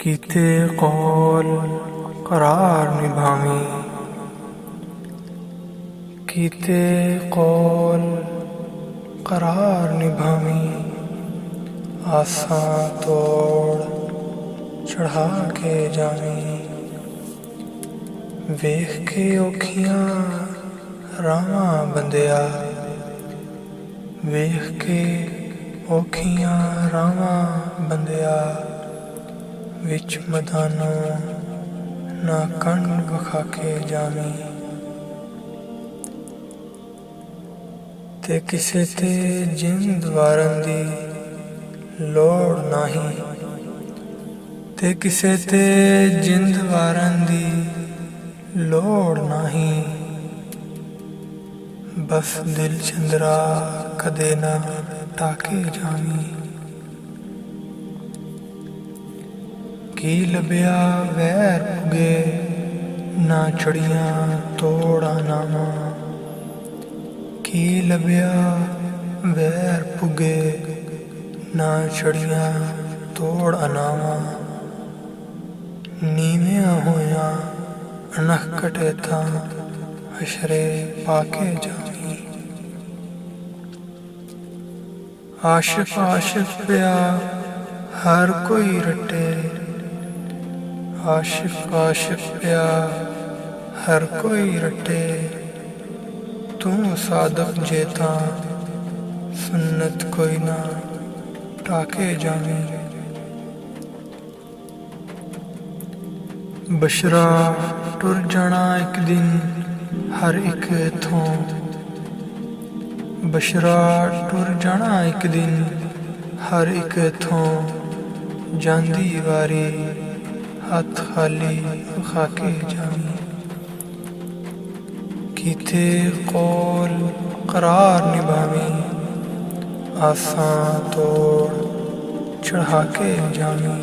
कीते कौल करार निभावी, कीते कौल करार निभावी, आसां तोड़ चढ़ा के जावी। वेख के औखियां रावां बंदिया, वेख के औखियां रावां बंदिया, विच मैदानों ना कंड विखा के जावी। ते किसे ते जिंद वारन दी लोड़ नाही, ते किसे ते जिंद वारन दी लोड़ नाही। बस दिल चंद्रा कदे ना टाके जावी। की लभ्या वैर पुगे ना छड़ियां तोड़ा नावा, की लभ्या वैर पुगे ना छड़ियां तोड़ अनावा। नीवियां होया अनख कटे तां हशरे पाके जावी। आशिक आशिक पिया हर कोई रटे, आशिक आशिक पिया हर कोई रटे। तू सादक जेता सुन्नत कोई ना टाके जावी। बशरा टुर जाना एक दिन हर एक इथों, बशरा टुर जाना एक दिन हर एक इथों। जांदी वारी हथ खाली खाके जावी। कीते कौल करार निभावी, आसां तोड़ चढ़ा के जावी।